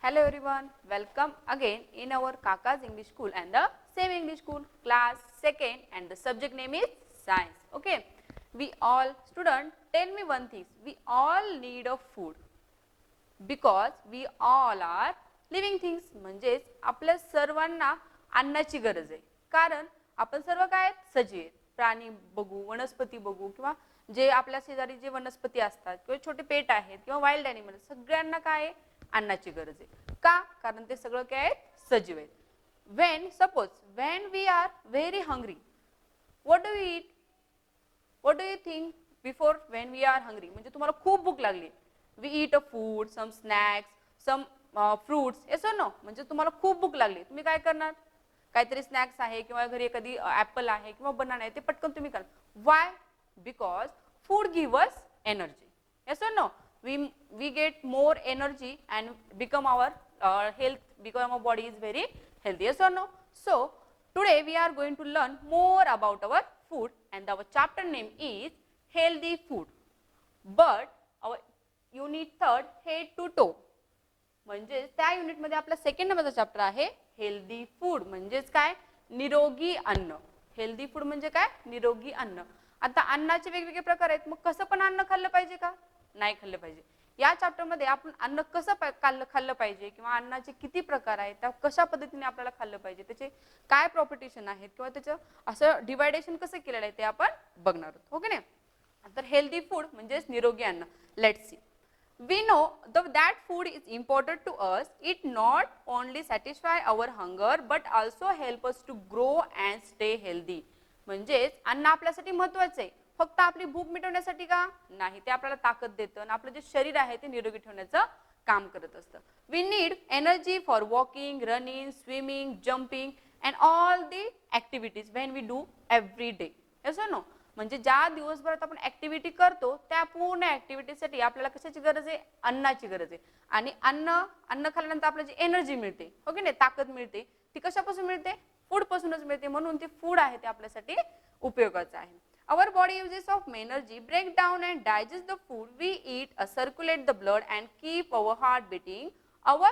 Hello everyone, welcome again in our Kaka's English School and the same English School class 2nd and the subject name is science. Okay, we all student tell me one thing, we all need of food because we all are living things. म्हणजेच आपल्या सर्वांना अन्नाची गरज आहे कारण आपण सर्व काय सजीव आहेत. प्राणी बघू, वनस्पती बघू किंवा जे आपल्या शेजारी जे वनस्पती असतात किंवा छोटे पेट आहेत किंवा वाईल्ड ॲनिमल सगळ्यांना काय आहे अन्नाची गरज आहे. का? कारण ते सगळं काय आहेत सजीव आहेत. when we are very hungry, what do we eat? What do you think before when we are hungry? म्हणजे तुम्हाला खूप भूक लागली, we eat a food, some snacks, some fruits, yes or no? म्हणजे तुम्हाला खूप भूक लागली, तुम्ही काय करणार? काहीतरी स्नॅक्स आहे किंवा घरी एखादी ॲपल आहे किंवा बनाना आहे ते पटकन तुम्ही करा. Why? Because food give us energy. Yes or no? We get more energy and become our body is very healthy. Yes or no? So today we are going to learn more about our food and our chapter name is healthy food. But our unit 3rd head to toe. म्हणजे त्या unit मध्ये आपला second नंबरचा chapter आहे healthy food. म्हणजेच काय? निरोगी अन्न. हेल्दी फूड म्हणजे काय? निरोगी अन्न. आता अन्नाचे वेगवेगळे प्रकार आहेत. मग कसं पण अन्न खाल्लं पाहिजे का? नाही खाल्लं पाहिजे. या चॅप्टर मध्ये आपण अन्न कसं खाल्लं पाहिजे किंवा अन्नाचे किती प्रकार आहेत, त्या कशा पद्धतीने आपल्याला खाल्लं पाहिजे, त्याचे काय प्रॉपर्टीशन आहेत किंवा त्याचं असं डिवायडेशन कसं केलेलं आहे ते आपण बघणार आहोत. हो की नाही? तर हेल्दी फूड म्हणजेच निरोगी अन्न. Let's see. We know that food is important to us. It not only satisfy our hunger but also help us to grow and stay healthy. म्हणजेच अन्न आपल्यासाठी महत्त्वाचं आहे. फक्त आपली भूक मिटवण्यासाठी का? नाही, ते आपल्याला ताकद देतं आणि आपलं जे शरीर आहे ते निरोगी ठेवण्याचं काम करत असतं. We need energy for walking, running, swimming, jumping and all the activities when we do every day. Yes or no? म्हणजे ज्या दिवसभरात आपण ऍक्टिव्हिटी करतो त्या पूर्ण ऍक्टिव्हिटीसाठी आपल्याला कशाची गरज आहे? अन्नाची गरज आहे. आणि अन्न खाल्ल्यानंतर आपल्याला जी एनर्जी मिळते, हो की नाही, ताकद मिळते, ती कशापासून मिळते? फूड पासूनच मिळते. म्हणून ते फूड आहे ते आपल्यासाठी उपयोगाचं आहे. Our body uses of energy, break down and digest the food we eat, circulate the blood and keep our heart beating. Our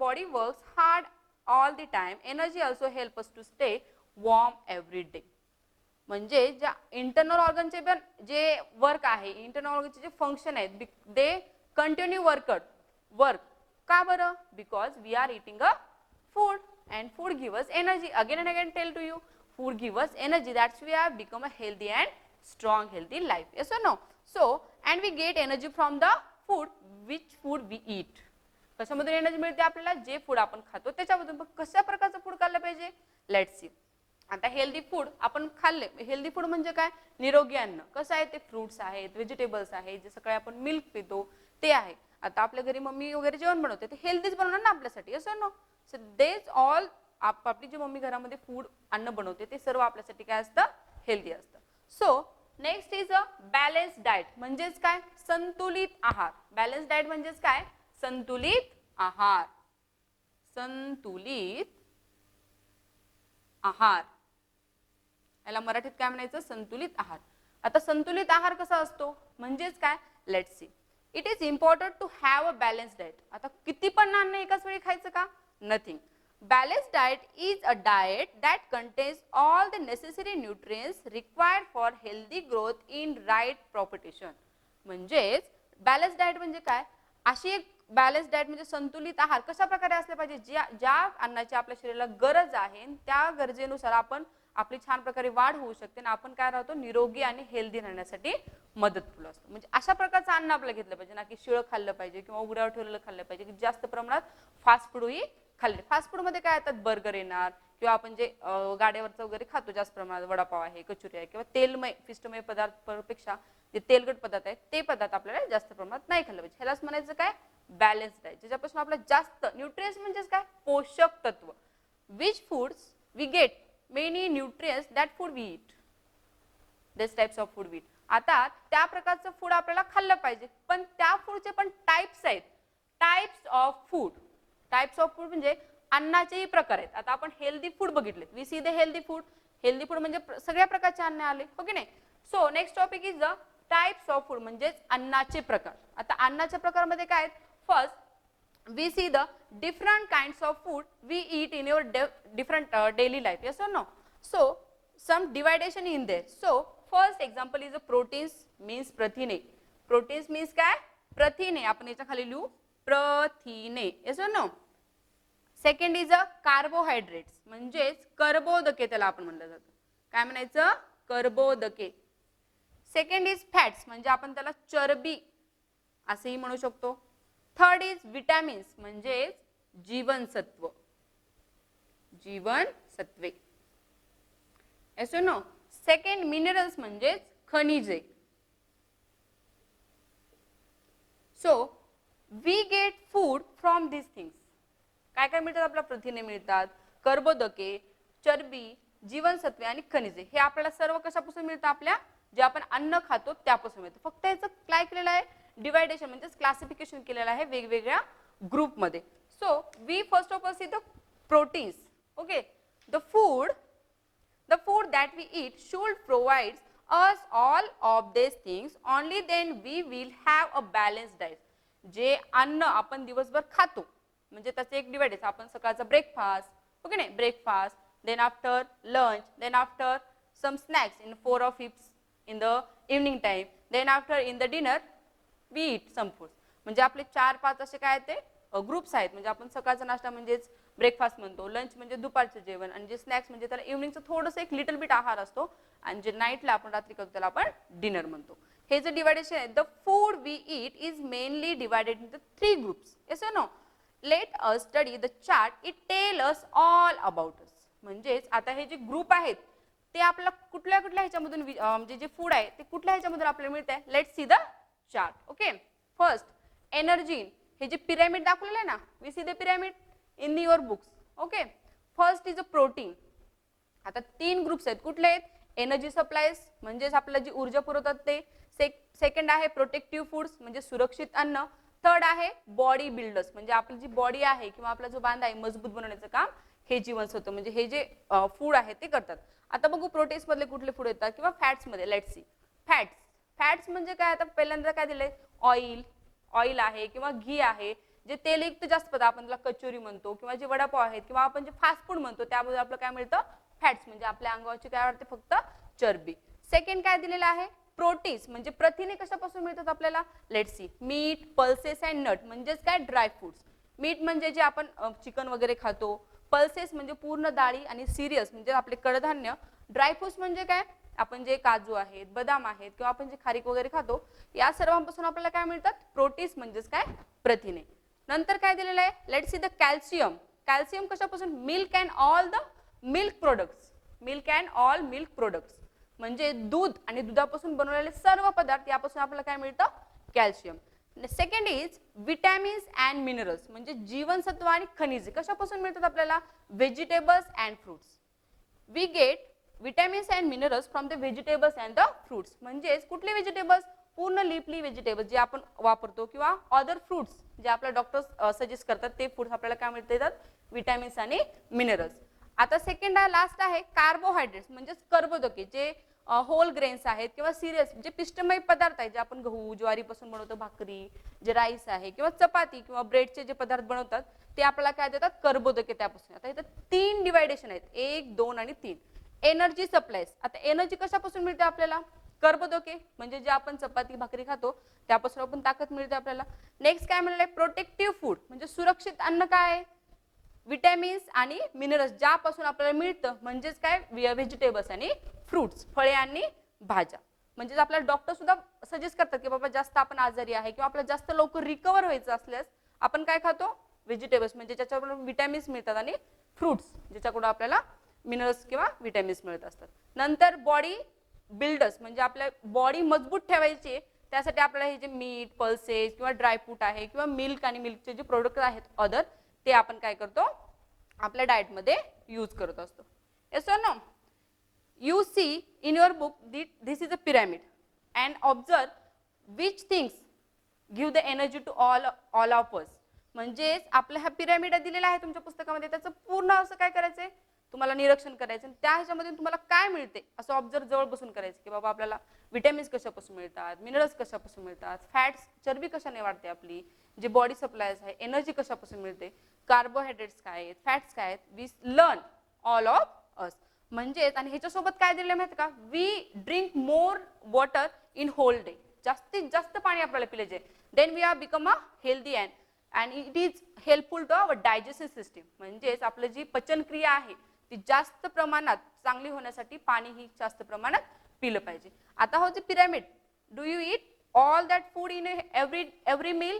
body works hard all the time. Energy also help us to stay warm every day. म्हणजे ज्या internal ऑर्गनचे पण जे work आहे, internal ऑर्गनचे जे function आहेत, they continue work. का बरं? Because we are eating a food and food give us energy. Again and again tell to you, food give us energy. That's we are become a healthy and strong healthy life. Yes or no? So and we get energy from the food which food we eat. कशामधून energy मिळते आपल्याला? जे food आपण खातो त्याच्यामधून. पण कशा प्रकारचं फूड खाल्लं पाहिजे? Let's see. आता हेल्दी फूड आपण खाल्ले. हेल्दी फूड म्हणजे काय? निरोगी अन्न. कसं आहे ते? फ्रुट्स आहेत, व्हेजिटेबल्स आहेत, जे सकाळी आपण मिल्क पितो ते आहे. आता आपल्या घरी मम्मी वगैरे जेवण बनवते ते हेल्दीच बनवणार ना आपल्यासाठी. असं नो? सो देज ऑल आपली जी मम्मी घरामध्ये फूड अन्न बनवते ते सर्व आपल्यासाठी काय असतं? हेल्दी असतं. So next is a balance diet. म्हणजेच काय? संतुलित आहार. बॅलन्स डाएट म्हणजेच काय? संतुलित आहार. संतुलित आहार याला मराठीत काय म्हणायचं? संतुलित आहार. आता संतुलित आहार कसा असतो? म्हणजेच काय? Let's see. It is important to have a balance diet. आता किती पण अन्न एकाच वेळी खायचं का? Nothing. Balance diet is a diet that contains all the necessary nutrients required for healthy growth in right proportion. म्हणजेच बॅलन्स डाएट म्हणजे काय? अशी एक बॅलन्स डाएट म्हणजे संतुलित आहार कशा प्रकारे असले पाहिजे? ज्या अन्नाची आपल्या शरीराला गरज आहे त्या गरजेनुसार आपण आपली छान प्रकारे वाढ होऊ शकते आणि आपण काय राहतो? निरोगी आणि हेल्दी राहण्यासाठी मदतफूल असतो. म्हणजे अशा प्रकारचं अन्न आपल्याला घेतलं पाहिजे ना की शिळं खाल्लं पाहिजे किंवा उघड्यावर ठेवलेलं खाल्लं पाहिजे की जास्त प्रमाणात फास्ट फूडही खाल्ले. फास्ट फूड मध्ये काय येतात? बर्गर येणार किंवा आपण जे गाड्यावरचं वगैरे खातो जास्त प्रमाणात, वडापाव आहे, कचोरी आहे किंवा तेलमय पिष्टमय पदार्थापेक्षा जे तेलकट पदार्थ आहेत ते पदार्थ आपल्याला जास्त प्रमाणात नाही खाल्लं पाहिजे. ह्यालाच म्हणायचं काय? Balance diet. ज्याच्यापासून आपल्याला जास्त न्यूट्रिएंट्स म्हणजेच काय? पोषक तत्व. Which foods we get many nutrients that food we eat. These types of food we eat. आता त्या प्रकारचं फूड आपल्याला खाल्लं पाहिजे. पण त्या फूडचे पण टाइप्स आहेत. Types of food. Types of food म्हणजे अन्नाचेही प्रकार आहेत. आता आपण हेल्दी फूड बघितले. We see the healthy food. Healthy food म्हणजे सगळ्या प्रकारचे अन्न आले, हो की नाही? So next topic is the types of food म्हणजेच अन्नाचे प्रकार. आता अन्नाच्या प्रकारमध्ये काय आहेत? First we see the different kinds of food we eat in your different daily life, yes or no? So some dividation in there. So first example is the proteins means प्रथिने. Proteins means काय? प्रथिने. आपण याच्या खाली लिहू प्रथिने, yes or no? Second is a carbohydrates म्हणजेच कर्बोदके त्याला आपण म्हणलं जातं. काय म्हणायचं? कर्बोदके. सेकंड इज फॅट्स म्हणजे आपण त्याला चरबी असेही म्हणू शकतो. थर्ड इज विटॅमिन्स म्हणजेच जीवनसत्व, जीवनसत्वे, yes or no? Second minerals म्हणजेच खनिजे. So we get food from this things. काय काय मिळतात? आपल्याला प्रथिने मिळतात, कर्बोदके, चरबी, जीवनसत्वे आणि खनिजे. हे आपल्याला सर्व कशापासून मिळतं? आपल्या जे आपण अन्न खातो त्यापासून मिळतं. फक्त याचं काय केलेलं आहे? डिवायडेशन म्हणजेच क्लासिफिकेशन केलेलं आहे वेगवेगळ्या ग्रुपमध्ये. So we first of all see the proteins. Okay, the food that we eat should provide us all of these things, only then we will have a balanced diet. जे अन्न आपण दिवसभर खातो म्हणजे त्याचे एक डिवाइड. आपण सकाळचा ब्रेकफास्ट, ओके नाही, breakfast, then after lunch, then after some snacks in 4 or 5 in the evening time, then after in the dinner we eat some foods. म्हणजे आपले 4-5 असे काय ते ग्रुप्स आहेत. म्हणजे आपण सकाळचा नाश्ता म्हणजेच ब्रेकफास्ट म्हणतो, लंच म्हणजे दुपारचं जेवण, आणि जे स्नॅक्स म्हणजे त्याला इव्हनिंगचं थोडंसं एक लिटल बिट आहार असतो, आणि जे नाईटला आपण रात्री करतो त्याला आपण डिनर म्हणतो. हे जे डिवायडेशन आहे, the food we eat is mainly divided in the 3 groups, yes or no? Let us study the chart, it tell us all about us. म्हणजेच आता हे जे ग्रुप आहेत ते आपल्याला कुठल्या कुठल्या ह्याच्यामधून म्हणजे जे फूड आहे ते कुठल्या ह्याच्यामधून आपल्याला मिळते. Let's see the chart. Okay, first energy. हे जे पिरॅमिड दाखवलेलं आहे ना, we see the pyramid in your books. Okay, first is a protein. आता 3 ग्रुप्स आहेत. कुठले आहेत? एनर्जी सप्लायज म्हणजेच आपल्याला जी ऊर्जा पुरवतात ते. सेकंड आहे प्रोटेक्टिव्ह फूड्स म्हणजे सुरक्षित अन्न. थर्ड आहे बॉडी बिल्डर्स म्हणजे आपली जी बॉडी आहे किंवा आपला जो बांधा आहे मजबूत बनवण्याचं काम हे जीवनसत्व म्हणजे हे जे फूड आहे ते करतात. आता बघू प्रोटीन्स मधले कुठले फूड येतात किंवा फॅट्स मध्ये. Let's see fats. फॅट्स म्हणजे काय? आता पहिल्यांदा काय दिलंय? ऑइल आहे किंवा घी आहे, जे तेलयुक्त जास्त पदार्थ आपण त्याला कचोरी म्हणतो, किंवा जे वडापाव आहेत किंवा आपण जे फास्ट फूड म्हणतो त्यामध्ये आपलं काय मिळतं? फॅट्स म्हणजे आपल्या अंगावरची काय वाढते? फक्त चरबी. सेकंड काय दिलेलं आहे? प्रोटीन्स म्हणजे प्रथिने कशापासून मिळतात आपल्याला? Let's see meat, pulses and nut म्हणजेच काय? Dry fruits. मीट म्हणजे जे आपण चिकन वगैरे खातो, पल्सेस म्हणजे पूर्ण डाळी आणि सिरियल्स म्हणजे आपले कडधान्य, ड्रायफ्रुट्स म्हणजे काय? आपण जे काजू आहेत, बदाम आहेत किंवा आपण जे खारीक वगैरे खातो या सर्वांपासून आपल्याला काय मिळतात? प्रोटीन्स म्हणजेच काय? प्रथिने. नंतर काय दिलेलं आहे? Let's see the calcium. Calcium कशापासून? Milk and all the milk products. Milk and all milk products म्हणजे दूध आणि दुधापासून बनवलेले सर्व पदार्थ यापासून आपल्याला काय मिळतं? Calcium. Second is vitamins and minerals म्हणजे जीवनसत्व आणि खनिजे कशापासून मिळतात आपल्याला? Vegetables and fruits. We get vitamins and minerals from the vegetables and the fruits. म्हणजेच कुठले व्हेजिटेबल्स? पूर्ण लीफली व्हेजिटेबल्स जे आपण वापरतो किंवा अदर फ्रुट्स जे आपल्या डॉक्टर्स सजेस्ट करतात ते फूड्स आपल्याला काय मिळतात? येतात विटॅमिन्स आणि मिनरल्स. आता सेकंड लास्ट आहे कार्बोहायड्रेट्स म्हणजेच कर्बोदके जे होल ग्रेन्स आहेत किंवा सिरियल्स जे पिष्टमय पदार्थ आहेत जे आपण गहू ज्वारीपासून बनवतो, भाकरी, जे राईस आहे किंवा चपाती किंवा ब्रेडचे जे पदार्थ बनवतात ते आपल्याला काय देतात? कर्बोदके त्यापासून. आता इथं 3 डिवायडेशन आहेत, 1, 2 आणि 3. Energy supplies. आता एनर्जी कशापासून मिळते आपल्याला? कर्बोदके म्हणजे जे आपण चपाती भाकरी खातो त्यापासून आपण ताकद मिळते आपल्याला. नेक्स्ट काय म्हणलं? प्रोटेक्टिव्ह फूड म्हणजे सुरक्षित अन्न काय आहे? विटॅमिन्स आणि मिनरल्स ज्यापासून आपल्याला मिळतं म्हणजेच काय? व्हेजिटेबल्स आणि फ्रुट्स, फळे आणि भाज्या. म्हणजेच आपल्याला डॉक्टर सुद्धा सजेस्ट करतात की बाबा जास्त आपण आजारी आहे किंवा आपल्याला जास्त लवकर रिकवर व्हायचं असल्यास आपण काय खातो? व्हेजिटेबल्स म्हणजे ज्याच्याकडून विटॅमिन्स मिळतात आणि फ्रुट्स ज्याच्याकडून आपल्याला मिनरल्स किंवा विटॅमिन्स मिळत असतात. नंतर बॉडी बिल्डर्स म्हणजे आपल्या बॉडी मजबूत ठेवायची त्यासाठी आपल्याला हे जे मीट, पल्सेस किंवा ड्रायफ्रूट आहे किंवा मिल्क आणि मिल्कचे जे प्रोडक्ट आहेत अदर ते आपण काय करतो? आपल्या डाएट मध्ये यूज करत असतो. Yes or no? You see in your book this is a pyramid and observe which things give the energy to all of us. म्हणजेच आपल्या हा पिरॅमिड दिलेला आहे तुमच्या पुस्तकामध्ये त्याचं पूर्ण असं काय करायचंय? तुम्हाला निरीक्षण करायचं आणि त्या ह्याच्यामध्ये तुम्हाला काय मिळते असं ऑब्झर्व जवळ बसून करायचं की बाबा आपल्याला विटॅमिन्स कशापासून मिळतात, मिनरल्स कशापासून मिळतात, फॅट्स चरबी कशाने वाढते आपली, जे बॉडी सप्लायज आहे, एनर्जी कशापासून मिळते, कार्बोहायड्रेट्स काय आहेत, फॅट्स काय आहेत, we learn all of us. म्हणजेच आणि ह्याच्यासोबत काय दिलेलं माहिती का, we drink more water in whole day, जास्तीत जास्त पाणी आपल्याला पिले then we are become a healthy and it is helpful to our digestive system. म्हणजेच आपलं जी पचनक्रिया आहे ती जास्त प्रमाणात चांगली होण्यासाठी पाणी ही जास्त प्रमाणात पिलं पाहिजे. आता होती pyramid, do you eat all that food in every meal,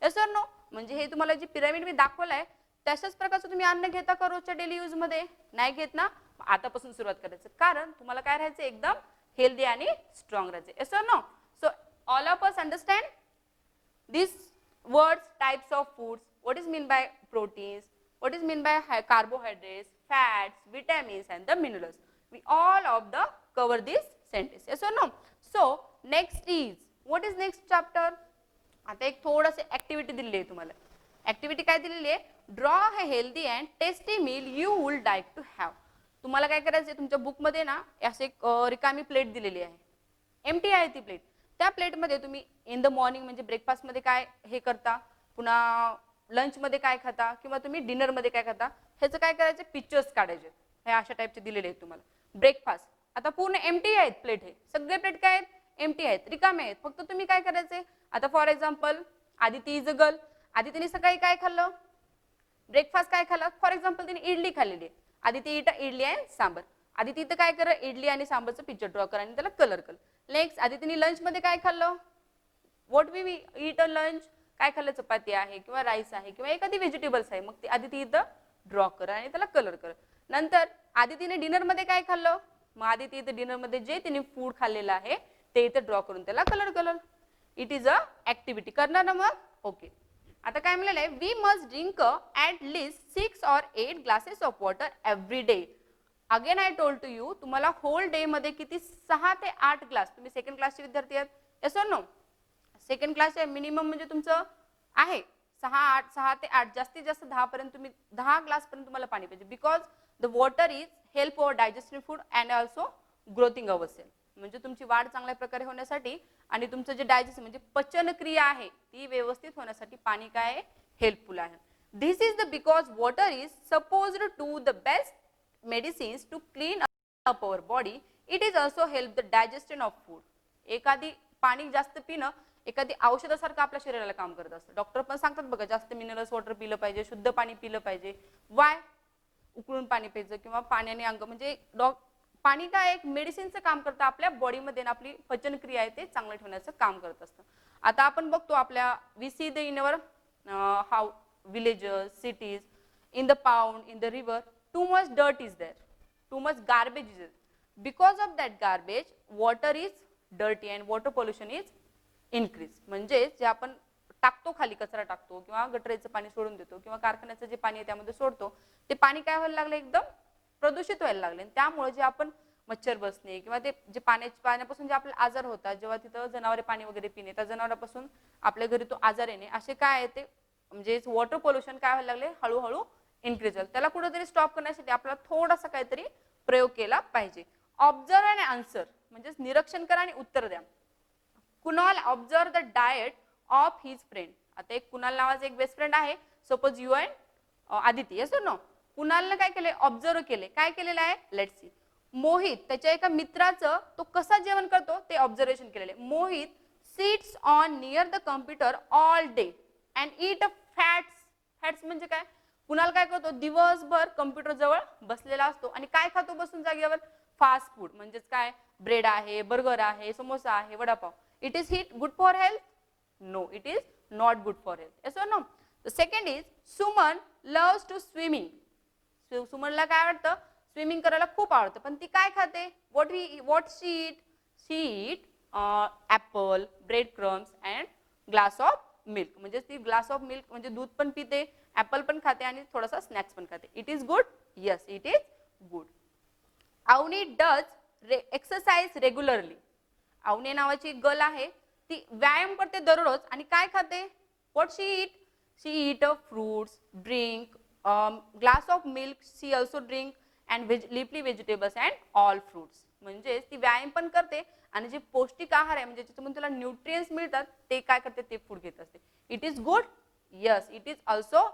yes or no. म्हणजे हे तुम्हाला जी पिरामिड मी दाखवलंय तशाच प्रकारचं तुम्ही अन्न घेता का रोजच्या डेली यूज मध्ये, नाही घेत ना. आतापासून सुरुवात करायचं, कारण तुम्हाला काय राहायचं एकदम हेल्दी आणि स्ट्रॉंग राहायचं, yes or no. So all of us understand these words, types of foods, what is mean by proteins, what is mean by carbohydrates, fats, vitamins and the minerals. We all of the cover this sentence, yes or no. So next is, what is next chapter. आता एक थोडंसं activity दिलेली आहे तुम्हाला. Activity काय दिलेली आहे, draw a healthy and tasty meal you would like to have. तुम्हाला काय करायचं आहे, तुमच्या बुकमध्ये ना असे एक रिकामी प्लेट दिलेली आहे, एम्प्टी आहे ती प्लेट. त्या प्लेटमध्ये तुम्ही इन द मॉर्निंग म्हणजे ब्रेकफास्टमध्ये काय हे करता, पुन्हा लंचमध्ये काय खाता किंवा तुम्ही डिनरमध्ये काय खाता, ह्याचं काय करायचं पिक्चर्स काढायचे. हे अशा टाईपचे दिलेले आहेत तुम्हाला. ब्रेकफास्ट आता पूर्ण एम्प्टी आहेत प्लेट, हे सगळे प्लेट काय आहेत एम्प्टी आहेत, रिकामे आहेत. फक्त तुम्ही काय करायचे, आता for example Aditi is a girl, आदितीने सकाळी काय खाल्लं, ब्रेकफास्ट काय खाल्लं, फॉर एक्झाम्पल तिने इडली खाल्लेली आहे, आदिती इडली आणि सांबर. आदिती इथं काय करा, इडली आणि सांबरचं पिक्चर ड्रॉ करा आणि त्याला कलर कर. नेक्स्ट आदितीने लंच मध्ये काय खाल्लं, what we eat a lunch, काय खाल्लं, चपाती आहे किंवा राईस आहे किंवा एखादी व्हेजिटेबल्स आहे, मग ती आदिती इथं ड्रॉ करा आणि त्याला कलर कर. नंतर आदितीने डिनर मध्ये काय खाल्लं, मग आदिती इथं डिनर मध्ये जे तिने फूड खाल्लेलं आहे ते इथं ड्रॉ करून त्याला colour. It is a activity, करणार ना मग, ओके. आता काय म्हणलेलं आहे, we must drink at least 6 or 8 glasses of water every day. Again I told to you, तुम्हाला होल डे मध्ये किती 6 ते 8 ग्लास, तुम्ही सेकंड क्लासचे विद्यार्थी आहेत, yes or no. Second class आहे मिनिमम म्हणजे तुमचं आहे 6 ते 8, जास्तीत जास्त 10 पर्यंत तुम्ही 10 ग्लास पर्यंत तुम्हाला पाणी पाहिजे. Because the water is help our digestive food and also growing our cell. म्हणजे तुमची वाढ चांगल्या प्रकारे होण्यासाठी आणि तुमचं जे डायजेस्ट म्हणजे पचनक्रिया आहे ती व्यवस्थित होण्यासाठी पाणी काय आहे, हेल्पफुल आहे. This is the because water is supposed to the best medicines to clean up our body. It is also help the digestion of food. एखादी पाणी जास्त पिणं एखादी औषधासारखं आपल्या शरीराला काम करत असतं. डॉक्टर पण सांगतात बघा, जास्त मिनरल्स वॉटर पिलं पाहिजे, शुद्ध पाणी पिलं पाहिजे. वाय, उकळून पाणी प्यायचं किंवा पाण्याने अंग म्हणजे पाणी काय एक मेडिसिनचं काम करतं आपल्या बॉडीमध्ये, आपली पचनक्रिया आहे ते चांगलं ठेवण्याचं काम करत असतं. आता आपण बघतो आपल्या we see the in our how villages, cities, in the pond, in the river, too much dirt is there, too much garbage is there. Because of that garbage water is dirty and water pollution is increase. म्हणजे जे आपण टाकतो खाली कचरा टाकतो किंवा गटरेचं पाणी सोडून देतो किंवा कारखान्याचं जे पाणी आहे त्यामध्ये सोडतो, ते पाणी काय व्हायला लागलं, एकदम प्रदूषित व्हायला लागले. त्यामुळे जे आपण मच्छर बसणे किंवा ते जे पाण्यापासून जे आपले आजार होतात, जेव्हा तिथं जनावरे पाणी वगैरे पिणे, त्या जनावरांपासून आपल्या घरी तो आजार येणे, असे काय आहे ते म्हणजे वॉटर पोल्युशन काय व्हायला लागले, हळूहळू इन्क्रीज होईल. त्याला कुठेतरी स्टॉप करण्यासाठी आपल्याला थोडासा काहीतरी प्रयोग केला पाहिजे. ऑब्झर्व आणि आन्सर म्हणजे निरीक्षण करा आणि उत्तर द्या. Kunal observe the diet of his friend. आता एक कुणाल नावाचा एक बेस्ट फ्रेंड आहे, suppose you and Aditi, yes or no. कुणालने काय केले, ऑब्झर्व केले. काय केलेलं आहे, लेट्स सी. मोहित त्याच्या एका मित्राचं तो कसा जेवण करतो ते ऑब्झर्वेशन केलेले. Mohit sits on near the computer all day and eat a fats म्हणजे काय, कुणाल काय करतो दिवसभर कम्प्युटर जवळ बसलेला असतो आणि काय खातो बसून जागेवर, फास्ट फूड. म्हणजेच काय, ब्रेड आहे, बर्गर आहे, समोसा आहे, vada pav. It is hit good for health, no it is not good for health, yes or no. The second is Suman loves to swimming. सुमनला काय आवडतं, स्विमिंग करायला खूप आवडतं, पण ती काय खाते, what she eat apple, bread crumbs and glass of milk. म्हणजे ती ग्लास ऑफ मिल्क म्हणजे दूध पण पिते, ऍपल पण खाते आणि थोडासा स्नॅक्स पण खाते. It is good, yes it is good. Avni does exercise regularly. Avni नावाची एक गर्ल आहे, ती व्यायाम करते दररोज आणि काय खाते, what she eat fruits, drink glass of milk, she also drink and leafy vegetables and all fruits. म्हणजे ती व्यायाम पण करते आणि जे पौष्टिक आहार आहे म्हणजे ज्याच्यातून तुला न्यूट्रिएंट्स मिळतात ते काय करते ते फूड घेत असते. It is good. Yes, it is also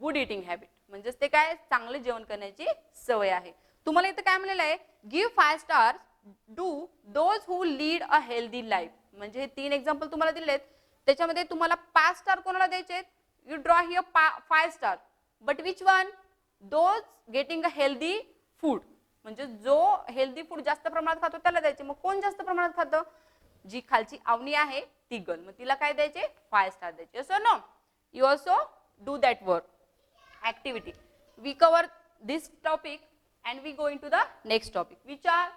good eating habit. म्हणजेच ते काय चांगले जेवण करण्याची सवय आहे. तुम्हाला इथं काय म्हणलेलं आहे, give 5 stars do those who lead a healthy life. म्हणजे हे 3 एक्झाम्पल तुम्हाला दिलेत, त्याच्यामध्ये तुम्हाला 5 स्टार कोणाला द्यायचे. You draw here 5 star, but which one? Those getting a healthy food. म्हणजे जो हेल्दी फूड जास्त प्रमाणात खातो त्याला द्यायचे. मग कोण जास्त प्रमाणात खातं? जी खालची आवनी आहे ती गर्ल. मग तिला काय द्यायचे? 5 स्टार द्यायचे. So no, you also do that work. Activity. We cover this topic and we go into the next topic which are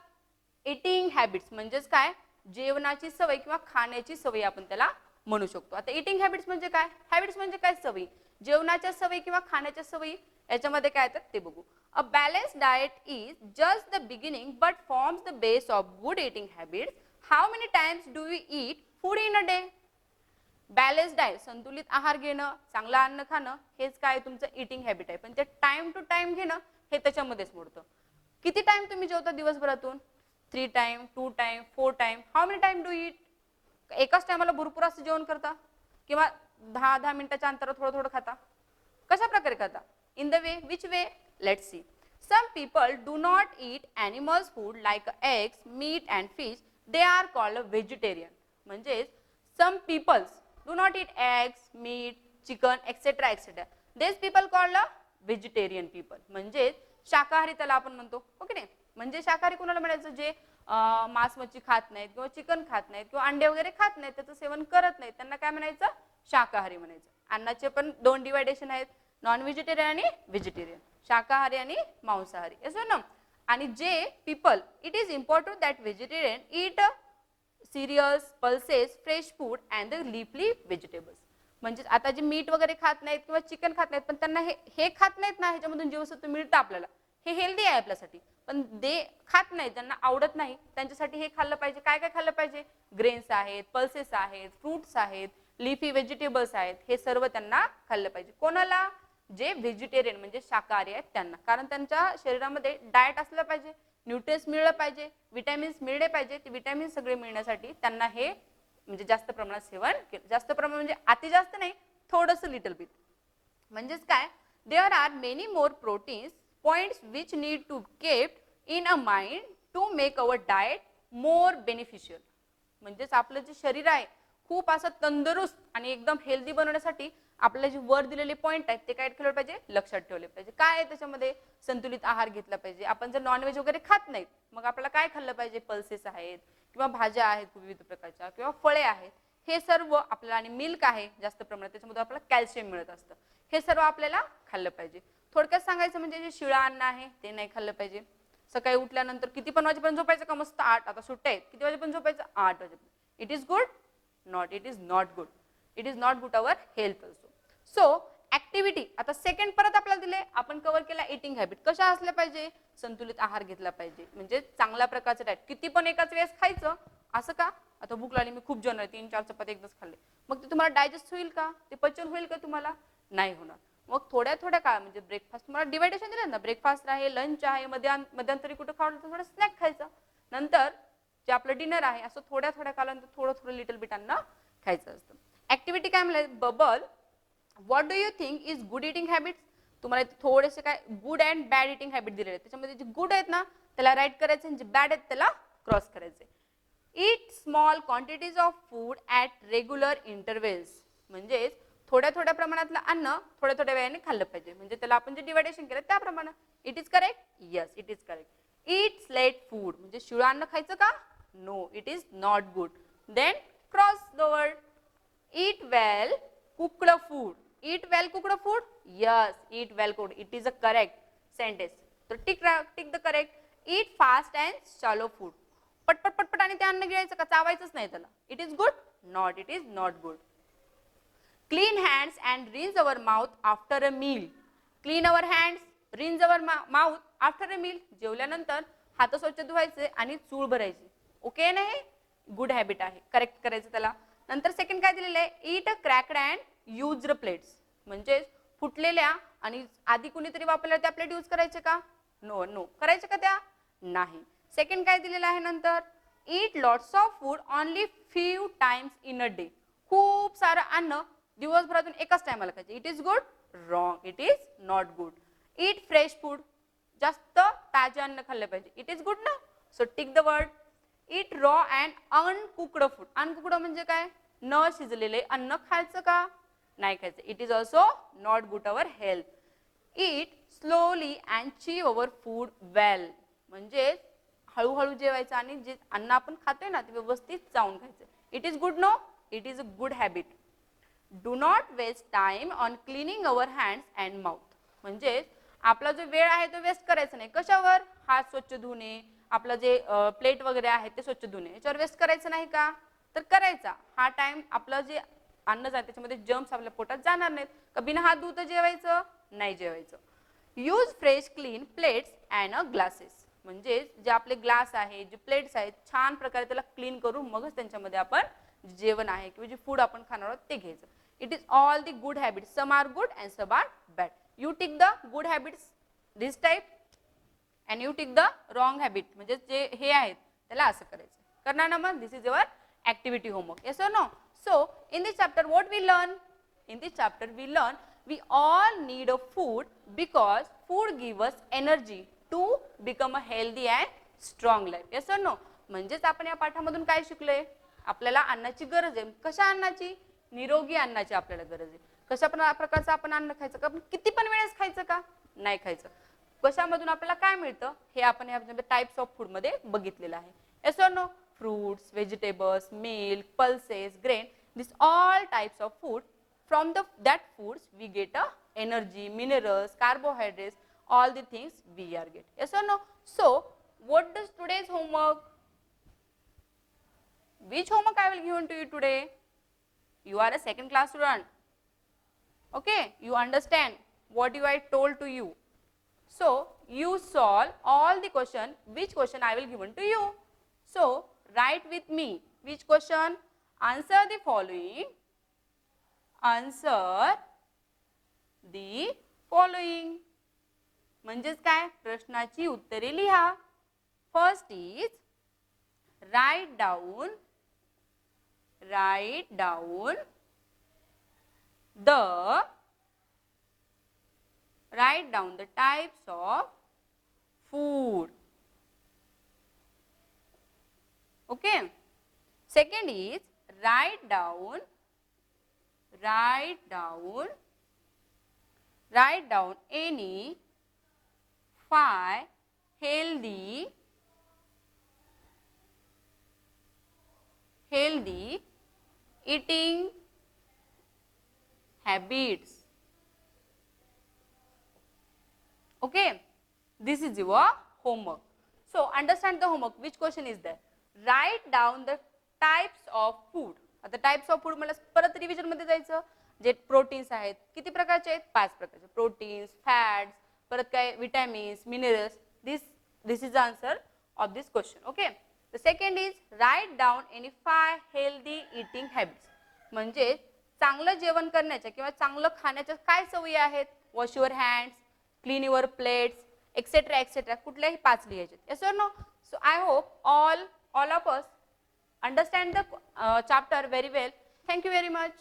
eating habits. म्हणजेच काय, जेवणाची सवय किंवा खाण्याची सवय आपण त्याला म्हणू शकतो. आता इटिंग हॅबिट्स म्हणजे काय? हॅबिट्स म्हणजे काय? सवयी. जेवणाच्या सवयी किंवा खाण्याच्या सवयी याच्यामध्ये काय येतात ते बघू. अ balanced diet is just the beginning but forms the base of good eating habits. How many times do you eat food in a day? Balance diet, संतुलित आहार घेणं, चांगलं अन्न खाणं, हेच काय तुमचं इटिंग हॅबिट आहे. पण ते टाइम टू टाइम घेणं हे त्याच्यामध्येच मोडतं. किती टाइम तुम्ही जेवता दिवसभरातून? 3 time, 2 time, 4 time. How many time do ईट? एकाच टायमाला भरपूर असं जेवण करता किंवा 10-10 मिनिटाच्या अंतरावर थोडं थोडं खाता? कशा प्रकारे खाता? In the way, which way? Let's see. Some people do not eat animals food like eggs, meat and fish. They are called vegetarian. म्हणजे some peoples do not eat eggs, meat, chicken, etc. etc. These people called vegetarian people. म्हणजे शाकाहारी त्याला आपण म्हणतो. Okay नाही? म्हणजे शाकाहारी कोणाला म्हणायचं? जे मांस मच्छी खात नाहीत किंवा चिकन खात नाहीत किंवा अंडे वगैरे खात नाहीत, त्याचं सेवन करत नाहीत, त्यांना काय म्हणायचं? शाकाहारी म्हणायचं. अन्नाचे पण 2 डिवायडेशन आहेत, नॉन व्हेजिटेरियन आणि व्हेजिटेरियन. शाकाहारी आणि मांसाहारी. असं ना. आणि जे people, it is important that vegetarian eat cereals, pulses, fresh food and the leafy vegetables. म्हणजे आता जे मीट वगैरे खात नाहीत किंवा चिकन खात नाहीत पण त्यांना हे खात नाहीत ना, ह्याच्यामधून जीवसत्व मिळतं आपल्याला, हे हेल्दी आहे आपल्यासाठी. पण ते खात नाहीत, ज्यांना आवडत नाही त्यांच्यासाठी हे खाल्लं पाहिजे. काय काय खाल्लं पाहिजे? ग्रेन्स आहेत, पल्सेस आहेत, फ्रुट्स आहेत, लीफी व्हेजिटेबल्स आहेत, हे सर्व त्यांना खाल्लं पाहिजे. कोणाला? जे व्हेजिटेरियन म्हणजे शाकाहारी आहेत त्यांना. कारण त्यांच्या शरीरामध्ये डाएट असलं पाहिजे, न्यूट्रिएंट्स मिळलं पाहिजे, विटॅमिन्स मिळले पाहिजे. ते विटॅमिन्स सगळे मिळण्यासाठी त्यांना हे म्हणजे जास्त प्रमाणात सेवन केलं. जास्त प्रमाणात म्हणजे अति जास्त नाही, थोडंसं लिटल बिट. म्हणजेच काय, there are many more proteins points which need to kept in a mind to make our diet more beneficial. म्हणजेच आपलं जे शरीर आहे खूप असं तंदुरुस्त आणि एकदम हेल्दी बनवण्यासाठी आपल्याला जे वर दिलेले पॉइंट आहेत ते काय ठेवले पाहिजे? लक्षात ठेवले पाहिजे. काय आहे त्याच्यामध्ये? संतुलित आहार घेतला पाहिजे. आपण जर नॉनव्हेज वगैरे खात नाहीत मग आपल्याला काय खाल्लं पाहिजे? पल्सेस आहेत किंवा भाज्या आहेत विविध प्रकारच्या किंवा फळे आहेत, हे सर्व आपल्याला, आणि मिल्क आहे जास्त प्रमाणात, त्याच्यामध्ये आपल्याला कॅल्शियम मिळत असतं, हे सर्व आपल्याला खाल्लं पाहिजे. थोडक्यात सांगायचं म्हणजे जे शिळा अन्न आहे ते नाही खाल्लं पाहिजे. सकाळी उठल्यानंतर किती पण वाजेपर्यंत झोपायचं का? मस्त 8. आता सुट्ट्या आहेत, किती वाजेपर्यंत झोपायचं? 8 वाजेपर्यंत. It is good? Not. It is not good. It is not good our health also. So activity आता सेकंड परत आपल्याला दिले, आपण कव्हर केला इटिंग हॅबिट. कशा असल्या पाहिजे? संतुलित आहार घेतला पाहिजे, म्हणजे चांगल्या प्रकारचं डाएट. किती पण एकाच वेळेस खायचं असं का? आता भूक लागली, मी खूप जेवणार, 3-4 चपाती एकदाच खाल्ले, मग ते तुम्हाला डायजेस्ट होईल का? ते पचन होईल का तुम्हाला? नाही होणार. मग थोड्या थोड्या काळ म्हणजे ब्रेकफास्ट तुम्हाला डिवायडेशन दिलं ना, ब्रेकफास्ट आहे, लंच आहे, मध्यांतरी कुठं खावलं तर थोडं स्नॅक खायचं, नंतर जे आपलं डिनर आहे, असं थोड्या थोड्या कालानंतर थोडं थोडं लिटल बिट अन्न खायचं असतं. ऍक्टिव्हिटी काय म्हणलं? Bubble, what do you think is good eating habits? तुम्हाला थोडेसे काय good and bad eating habit दिलेले आहेत, त्याच्यामध्ये जे गुड आहेत ना त्याला राईट करायचे आणि जे बॅड आहेत त्याला क्रॉस करायचे. Eat small quantities of food at regular intervals. म्हणजेच थोड्या थोड्या प्रमाणातलं अन्न थोड्या थोड्या वेळाने खाल्लं पाहिजे, म्हणजे त्याला आपण जे डिवायडेशन केलं त्याप्रमाणे. It is correct? Yes, it is correct. Eat स्लेट फूड म्हणजे शिळं अन्न खायचं का? No, it is not good. Then cross the word. Eat well cooked food. Eat well cooked food? Yes, eat well cooked. It is a correct sentence. तर tick the correct. Eat fast and shallow food. पटपट पटपट आणि ते अन्न गिळायचं का? चावायचंच नाही त्याला. It is good? Not, it is not good. Clean hands and rinse our mouth after a meal. Clean our hands, rinse our mouth after a meal. जेवल्यानंतर हात स्वच्छ धुवायचे आणि चूळ भरायची. ओके नाही? गुड हॅबिट आहे, करेक्ट करायचं त्याला. नंतर सेकंड काय दिलेलं आहे? ईट अ क्रॅक्ड अँड युज्ड प्लेट्स. म्हणजे फुटलेल्या आणि आधी कुणीतरी वापरलेल्या त्या प्लेट यूज करायचे का? नो नो करायचं का त्या नाही. सेकंड काय दिलेलं आहे नंतर eat lots of food only few times in a day. खूप सारं अन्न दिवसभरातून एकाच टायमाला खायचं. It is good wrong. It is not good. eat fresh food. जास्त ताजे अन्न खाल्ले पाहिजे. इट इज गुड ना. So tick the word. eat raw and uncooked food. Uncooked म्हणजे काय न शिजलेले अन्न खायचं का नाही खायचं. It is also not good our health. eat slowly and chew our food well. म्हणजे हळूहळू जेवायचं आणि जे अन्न आपण खातोय ना ते व्यवस्थित चावून खायचं. It is good no. It is a good habit. Do not waste time on cleaning our hands and mouth. म्हणजे आपला जो वेळ आहे तो वेस्ट करायचा नाही. कशावर हात स्वच्छ धुणे, आपलं जे प्लेट वगैरे आहे ते स्वच्छ धुणे, याच्यावर वेस्ट करायचं नाही का तर करायचा. हा टाइम आपलं जे अन्न जाते त्याच्यामध्ये जर्म्स आपल्या पोटात जाणार नाहीत. का बिना हात धुता जेवायचं नाही जेवायचं. Use fresh clean plates and a glasses. म्हणजे जे आपले ग्लास आहे जे प्लेट्स आहेत छान प्रकारे त्याला क्लीन करून मगच त्यांच्यामध्ये आपण जेवण आहे किंवा जे फूड आपण खाणार आहोत ते घ्यायचं. It is all the good habits. Some are good and some are bad. You tick the good habits this type and you tick the wrong habit. म्हणजे जे हे आहेत त्याला असं करायचं. करणार ना मग. This is your activity homework. Yes or no. So in this chapter what we learn. In this chapter we learn we all need a food because food gives us energy to become a healthy and strong life. Yes or no. म्हणजेच आपण या पाठामधून काय शिकलोय आपल्याला अन्नाची गरज आहे. कशा अन्नाची निरोगी अन्नाची आपल्याला गरज आहे. कशा प्रकारचं आपण अन्न खायचं का किती पण वेळेस खायचं का नाही खायचं. कशामधून आपल्याला काय मिळतं हे आपण या टाइप्स ऑफ फूड मध्ये बघितलेलं आहे. Yes or no. Fruits, vegetables, milk, pulses, grain, this all types of food. From that foods we get a energy, minerals, carbohydrates, all the things we are get. Yes or no. So what does today's homework. Which homework I will give to you today. You are a second class student. Okay, you understand what I told to you. So you solve all the question. Which question I will give to you. So write with me. Which question. Answer the following. Answer the following. म्हणजेच काय प्रश्नाची उत्तरे लिहा. First is write down the types of food. Okay. Second is write down any 5 healthy eating habits. Okay, this is your homework. So understand the homework. Which question is there. Write down the types of food. आता types of food मला परत revision मध्ये जायचं. जे proteins आहेत किती प्रकारचे आहेत 5 प्रकारचे. प्रोटीन्स, फॅट्स, परत काय vitamins, minerals. This is the answer of this question. Okay. The second is write down any 5 healthy eating habits. म्हणजे चांगलं जेवण करण्याच्या किंवा चांगलं खाण्याच्या काय सवयी आहेत. Wash your hands, clean your plates, etcetera etcetera. कुठल्याही 5 लिहायचे. Yes or no. So I hope all of us understand the chapter very well. Thank you very much.